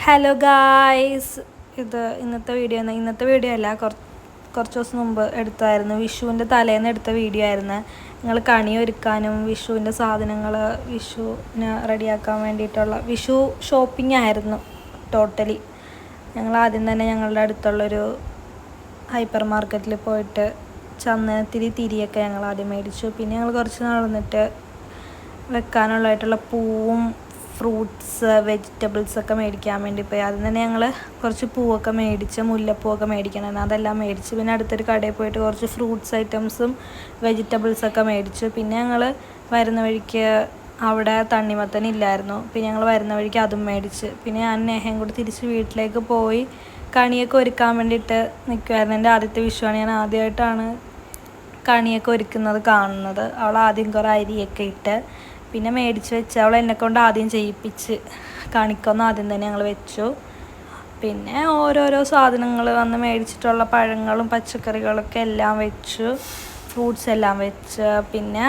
Hello guys, ഇന്നത്തെ video അല്ല, കുറച്ച് ദിവസം മുമ്പ് എടുത്തായിരുന്നു. വിഷുവിൻ്റെ തലേന്ന് എടുത്ത വീഡിയോ ആയിരുന്നു. ഞങ്ങൾ കണി ഒരുക്കാനും വിഷുവിൻ്റെ സാധനങ്ങൾ വിഷുവിന് റെഡിയാക്കാൻ വേണ്ടിയിട്ടുള്ള വിഷു ഷോപ്പിംഗ് ആയിരുന്നു ടോട്ടലി. ഞങ്ങൾ ആദ്യം തന്നെ ഞങ്ങളുടെ അടുത്തുള്ളൊരു ഹൈപ്പർ മാർക്കറ്റിൽ പോയിട്ട് തിരിയൊക്കെ ഞങ്ങൾ ആദ്യം മേടിച്ചു. പിന്നെ ഞങ്ങൾ കുറച്ച് നടന്നിട്ട് വെക്കാനുള്ളതായിട്ടുള്ള പൂവും ഫ്രൂട്ട്സ് വെജിറ്റബിൾസൊക്കെ മേടിക്കാൻ വേണ്ടി പോയി. അതിൽ തന്നെ ഞങ്ങൾ കുറച്ച് പൂവൊക്കെ മേടിച്ച്, മുല്ലപ്പൂവൊക്കെ മേടിക്കണമെന്ന് അതെല്ലാം മേടിച്ച്. പിന്നെ അടുത്തൊരു കടയിൽ പോയിട്ട് കുറച്ച് ഫ്രൂട്ട്സ് ഐറ്റംസും വെജിറ്റബിൾസൊക്കെ മേടിച്ചു. പിന്നെ ഞങ്ങൾ വരുന്ന വഴിക്ക് അവിടെ തണ്ണിമത്തൻ ഇല്ലായിരുന്നു. പിന്നെ ഞങ്ങൾ വരുന്ന വഴിക്ക് അതും മേടിച്ച്. പിന്നെ ഞാൻ നെഹയും കൂടി തിരിച്ച് വീട്ടിലേക്ക് പോയി കണിയൊക്കെ ഒരുക്കാൻ വേണ്ടിയിട്ട് നിൽക്കുമായിരുന്നു. എൻ്റെ ആദ്യത്തെ വിഷുവാണ്. ഞാൻ ആദ്യമായിട്ടാണ് കണിയൊക്കെ ഒരുക്കുന്നത് കാണുന്നത്. അവൾ ആദ്യം കുറേ അരിയൊക്കെ ഇട്ട് പിന്നെ മേടിച്ച് വെച്ച് അവൾ എന്നെക്കൊണ്ട് ആദ്യം ചെയ്യിപ്പിച്ച് കണിക്കൊന്ന് ആദ്യം തന്നെ ഞങ്ങൾ വെച്ചു. പിന്നെ ഓരോരോ സാധനങ്ങൾ വന്ന് മേടിച്ചിട്ടുള്ള പഴങ്ങളും പച്ചക്കറികളൊക്കെ എല്ലാം വെച്ചു, ഫ്രൂട്ട്സ് എല്ലാം വെച്ച്. പിന്നെ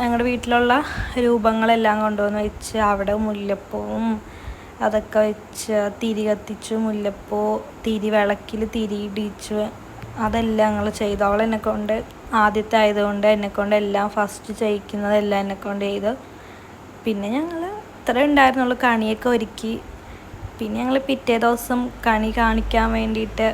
ഞങ്ങളുടെ വീട്ടിലുള്ള രൂപങ്ങളെല്ലാം കൊണ്ടുവന്ന് വെച്ച് അവിടെ മുല്ലപ്പൂവും അതൊക്കെ വെച്ച് തിരി കത്തിച്ചു. മുല്ലപ്പൂ വിളക്കിൽ തിരി ഇടിച്ചു. അതെല്ലാം ഞങ്ങൾ ചെയ്തു. അവൾ എന്നെക്കൊണ്ട് ആദ്യത്തെ ആയതുകൊണ്ട് എന്നെക്കൊണ്ട് എല്ലാം ഫസ്റ്റ് ചെയ്യിക്കുന്നതെല്ലാം എന്നെക്കൊണ്ട് ചെയ്തു. പിന്നെ ഞങ്ങൾ ഇത്ര ഉണ്ടായിരുന്നുള്ളൂ. കണിയൊക്കെ ഒരുക്കി. പിന്നെ ഞങ്ങൾ പിറ്റേ ദിവസം കണി കാണിക്കാൻ വേണ്ടിയിട്ട്